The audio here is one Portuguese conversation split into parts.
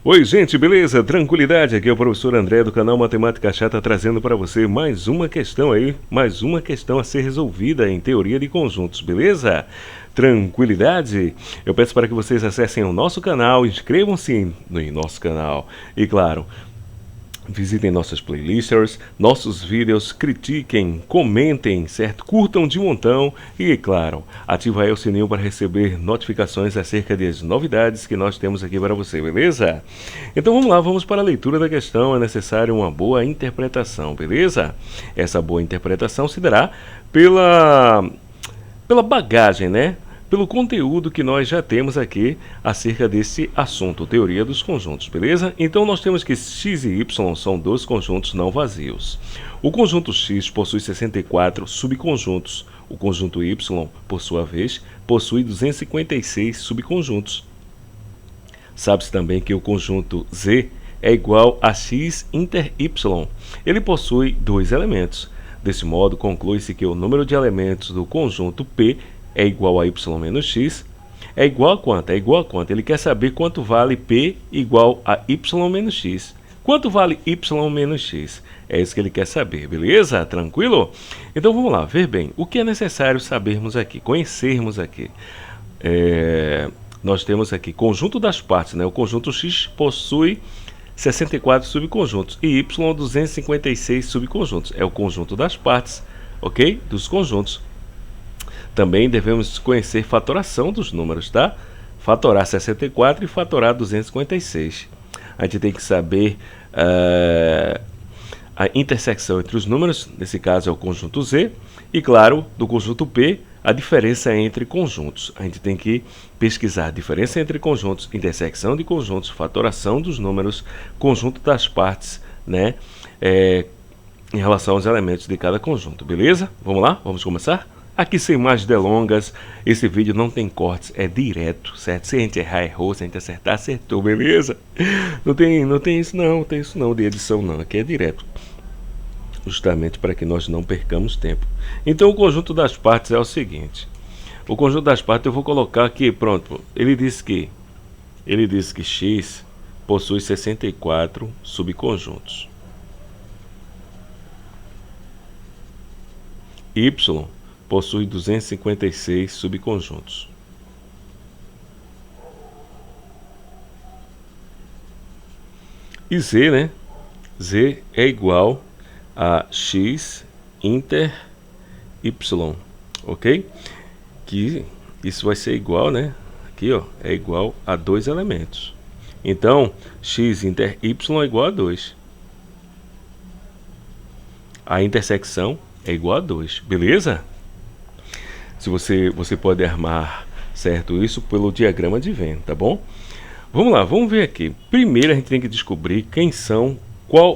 Oi, gente, beleza? Tranquilidade? Aqui é o professor André do canal Matemática Chata trazendo para você mais uma questão aí, mais uma questão a ser resolvida em teoria de conjuntos, beleza? Tranquilidade? Eu peço para que vocês acessem o nosso canal, inscrevam-se no nosso canal e, claro, visitem nossas playlists, nossos vídeos, critiquem, comentem, certo? Curtam de montão e, claro, ative aí o sininho para receber notificações acerca das novidades que nós temos aqui para você, beleza? Então vamos lá, vamos para a leitura da questão. É necessário uma boa interpretação, beleza? Essa boa interpretação se dará pela bagagem, né? Pelo conteúdo que nós já temos aqui acerca desse assunto, teoria dos conjuntos, beleza? Então nós temos que x e y são dois conjuntos não vazios. O conjunto x possui 64 subconjuntos. O conjunto y, por sua vez, possui 256 subconjuntos. Sabe-se também que o conjunto z é igual a x inter y. Ele possui dois elementos. Desse modo, conclui-se que o número de elementos do conjunto P é igual a y menos x. É igual a quanto? É igual a quanto? Ele quer saber quanto vale P igual a y menos x. Quanto vale y menos x? É isso que ele quer saber, beleza? Tranquilo? Então vamos lá, ver bem. O que é necessário sabermos aqui, conhecermos aqui? Nós temos aqui conjunto das partes, né? O conjunto x possui 64 subconjuntos e y 256 subconjuntos. É o conjunto das partes, ok? Dos conjuntos. Também devemos conhecer fatoração dos números, tá? Fatorar 64 e fatorar 256. A gente tem que saber a intersecção entre os números, nesse caso é o conjunto Z, e claro, do conjunto P, a diferença entre conjuntos. A gente tem que pesquisar a diferença entre conjuntos, intersecção de conjuntos, fatoração dos números, conjunto das partes, né? Em relação aos elementos de cada conjunto, beleza? Vamos lá? Vamos começar? Aqui sem mais delongas, esse vídeo não tem cortes, é direto, certo? Se a gente errar, errou, se a gente acertar, acertou, beleza? Não tem isso não, de edição não, aqui é direto. Justamente para que nós não percamos tempo. Então o conjunto das partes é o seguinte. O conjunto das partes eu vou colocar aqui, pronto. Ele diz que x possui 64 subconjuntos. Y possui 256 subconjuntos. E z, né? Z é igual a x inter y, ok? Que isso vai ser igual, né? Aqui, ó, é igual a dois elementos. Então, x inter y é igual a 2. A intersecção é igual a 2, beleza? Se você pode armar, certo, isso pelo diagrama de Venn, tá bom? Vamos lá, vamos ver aqui. Primeiro a gente tem que descobrir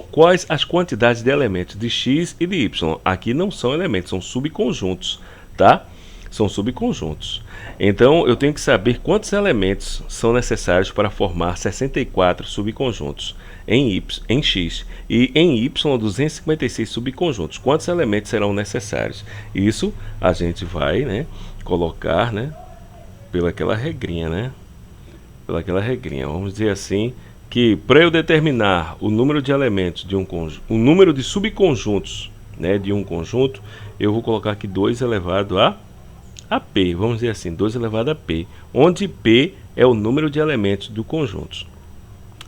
quais as quantidades de elementos de x e de y. Aqui não são elementos, são subconjuntos, tá? São subconjuntos. Então eu tenho que saber quantos elementos são necessários para formar 64 subconjuntos em x e em y 256 subconjuntos. Quantos elementos serão necessários? Isso a gente vai, né, colocar, né, pelaquela regrinha, né? Pelaquela regrinha. Vamos dizer assim que para eu determinar o número de elementos de um conjunto, o número de subconjuntos, né, de um conjunto, eu vou colocar aqui 2 elevado a P, vamos dizer assim, 2 elevado a P, onde P é o número de elementos do conjunto.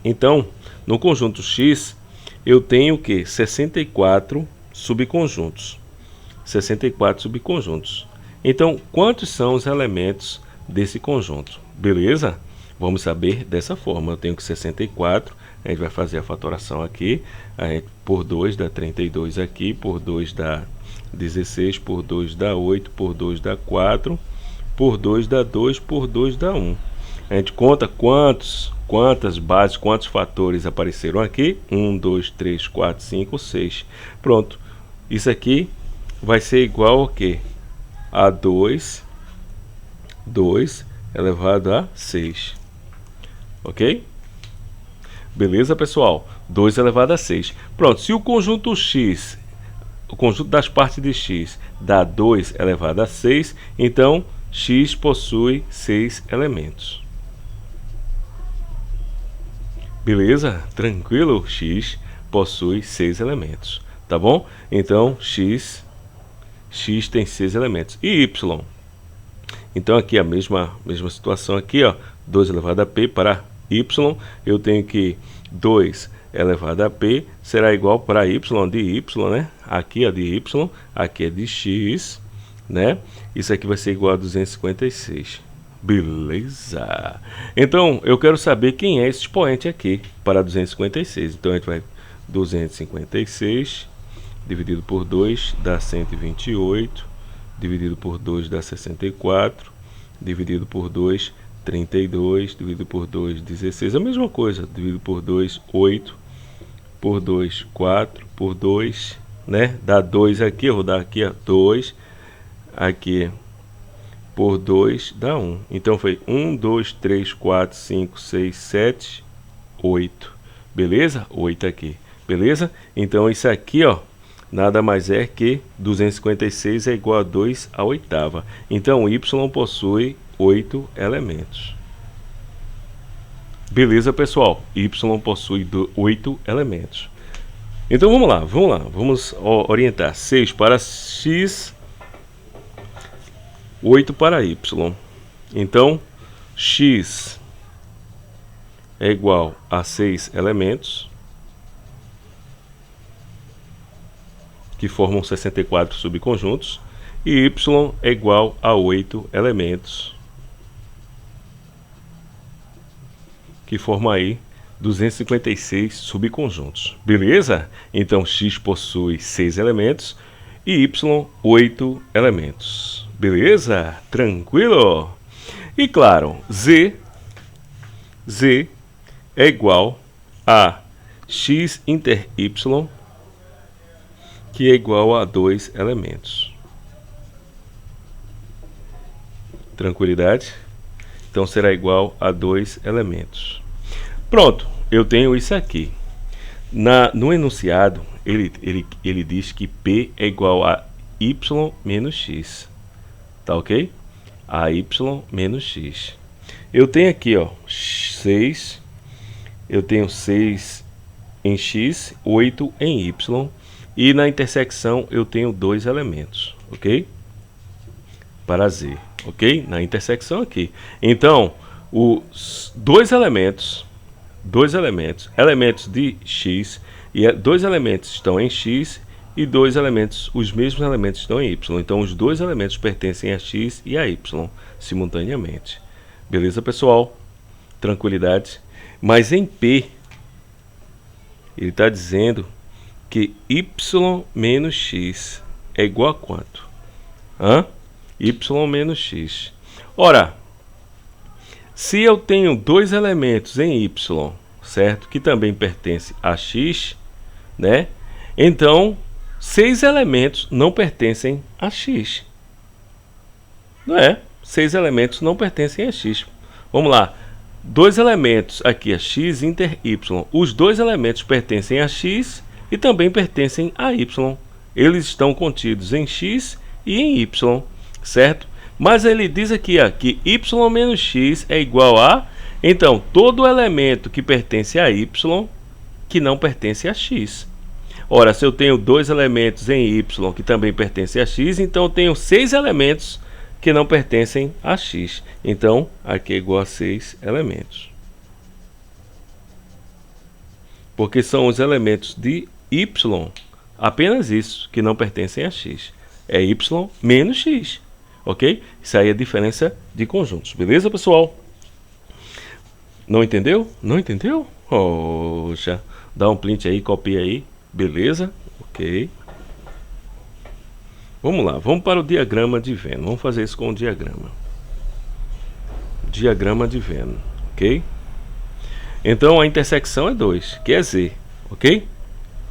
Então, no conjunto X, eu tenho o que? 64 subconjuntos. 64 subconjuntos. Então, quantos são os elementos desse conjunto? Beleza? Vamos saber dessa forma. Eu tenho que 64, a gente vai fazer a fatoração aqui, por 2 dá 32 aqui, por 2 dá 16, por 2 dá 8, por 2 dá 4, por 2 dá 2, por 2 dá 1. A gente conta quantas bases, quantos fatores apareceram aqui. 1, 2, 3, 4, 5, 6. Pronto. Isso aqui vai ser igual a quê? A 2 elevado a 6. Ok? Beleza, pessoal? 2 elevado a 6. Pronto. Se o conjunto x, o conjunto das partes de x dá 2 elevado a 6, então x possui 6 elementos. Beleza? Tranquilo? X possui 6 elementos, tá bom? Então, x tem 6 elementos. E y? Então, aqui a mesma situação aqui, ó. 2 elevado a p para y, eu tenho que 2 elevado a p será igual para y de y, né? Aqui é de y, aqui é de x, né? Isso aqui vai ser igual a 256. Beleza? Então, eu quero saber quem é esse expoente aqui para 256. Então, a gente vai 256 dividido por 2 dá 128, dividido por 2 dá 64, dividido por 2, 32, dividido por 2, 16. A mesma coisa, dividido por 2, 8, por 2, 4, por 2, né? Dá 2 aqui, eu vou dar aqui, ó, 2, aqui por 2 dá 1. Então foi 1, 2, 3, 4, 5, 6, 7, 8. Beleza? 8 aqui. Beleza? Então isso aqui, ó, nada mais é que 256 é igual a 2 à oitava. Então y possui 8 elementos. Beleza, pessoal? Y possui 8 elementos. Então vamos lá. Vamos orientar 6 para x, 8 para y. Então, x é igual a 6 elementos, que formam 64 subconjuntos, e y é igual a 8 elementos, que formam aí 256 subconjuntos. Beleza? Então, x possui 6 elementos e y 8 elementos. Beleza? Tranquilo? E claro, z é igual a x inter y, que é igual a 2 elementos. Tranquilidade? Então será igual a 2 elementos. Pronto, eu tenho isso aqui. No enunciado, ele diz que P é igual a y menos x. Tá ok? A y menos x. Eu tenho aqui, ó, 6. Eu tenho 6 em x, 8 em y. E na intersecção eu tenho 2 elementos, ok? Para z, ok? Na intersecção aqui. Então, os elementos de x, e 2 elementos estão em x e 2 elementos, os mesmos elementos estão em y. Então, os 2 elementos pertencem a x e a y simultaneamente. Beleza, pessoal? Tranquilidade? Mas em P, ele está dizendo que y menos x é igual a quanto? Y menos x. Ora, se eu tenho 2 elementos em y, certo? Que também pertence a x, né? Então, 6 elementos não pertencem a x. Não é? 6 elementos não pertencem a x. Vamos lá. 2 elementos aqui, a x inter y. Os 2 elementos pertencem a x e também pertencem a y. Eles estão contidos em x e em y, certo? Mas ele diz aqui, ó, que y menos x é igual a... Então, todo elemento que pertence a y, que não pertence a x. Ora, se eu tenho 2 elementos em y que também pertencem a x, então eu tenho 6 elementos que não pertencem a x. Então, aqui é igual a 6 elementos. Porque são os elementos de y, apenas isso, que não pertencem a x. É y menos x. Ok? Isso aí é a diferença de conjuntos. Beleza, pessoal? Não entendeu? Não entendeu? Poxa, dá um print aí, copia aí. Beleza? Ok. Vamos lá, vamos para o diagrama de Venn. Vamos fazer isso com o diagrama. Diagrama de Venn, ok? Então a intersecção é 2, que é Z, ok?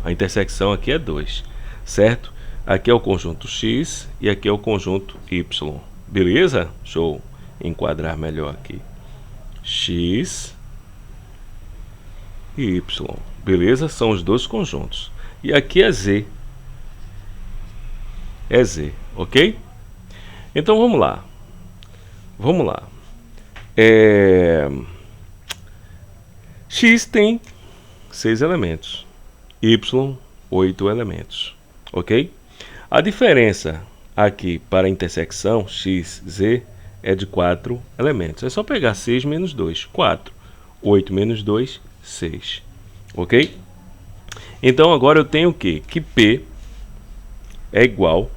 A intersecção aqui é 2, certo? Aqui é o conjunto X e aqui é o conjunto Y. Beleza? Deixa eu enquadrar melhor aqui. X e Y. Beleza? São os dois conjuntos. E aqui é Z. É Z, ok? Então vamos lá. X tem 6 elementos, Y 8 elementos, ok? A diferença aqui para a intersecção x, z é de 4 elementos. É só pegar 6 menos 2, 4. 8 menos 2, 6. Ok? Então agora eu tenho o quê? Que P é igual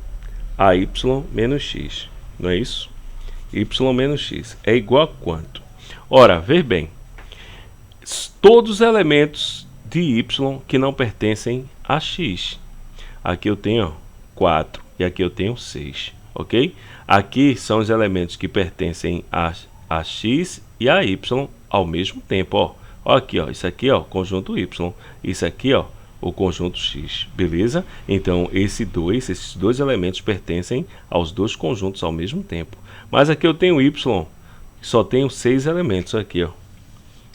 a Y menos X. Não é isso? Y menos X é igual a quanto? Ora, veja bem. Todos os elementos de Y que não pertencem a X. Aqui eu tenho, ó, 4 e aqui eu tenho 6. Ok? Aqui são os elementos que pertencem a X e a Y ao mesmo tempo, ó. Ó aqui, ó, isso aqui, ó, conjunto Y, isso aqui, ó, o conjunto X, beleza? Então, esses dois elementos pertencem aos dois conjuntos ao mesmo tempo. Mas aqui eu tenho Y, só tenho 6 elementos aqui, ó.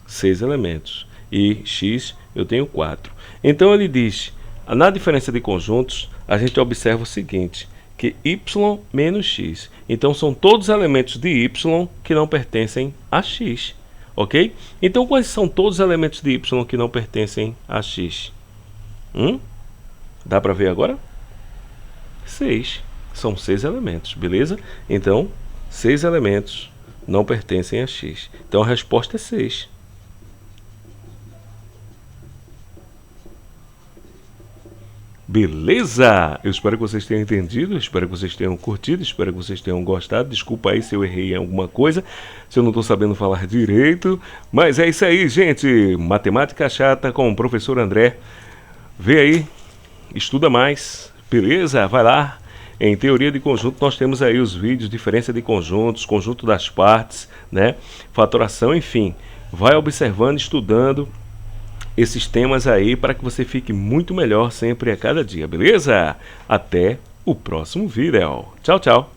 6 elementos. E X eu tenho 4. Então, ele diz, na diferença de conjuntos, a gente observa o seguinte, que Y menos X. Então, são todos os elementos de Y que não pertencem a X. Ok? Então, quais são todos os elementos de Y que não pertencem a X? Dá para ver agora? 6. São 6 elementos, beleza? Então, 6 elementos não pertencem a X. Então, a resposta é 6. Beleza? Eu espero que vocês tenham entendido, espero que vocês tenham curtido, espero que vocês tenham gostado. Desculpa aí se eu errei em alguma coisa, se eu não estou sabendo falar direito. Mas é isso aí, gente. Matemática chata com o professor André. Vê aí, estuda mais, beleza? Vai lá. Em teoria de conjunto nós temos aí os vídeos, diferença de conjuntos, conjunto das partes, né? Fatoração, enfim. Vai observando, estudando esses temas aí para que você fique muito melhor sempre a cada dia, beleza? Até o próximo vídeo. Tchau, tchau.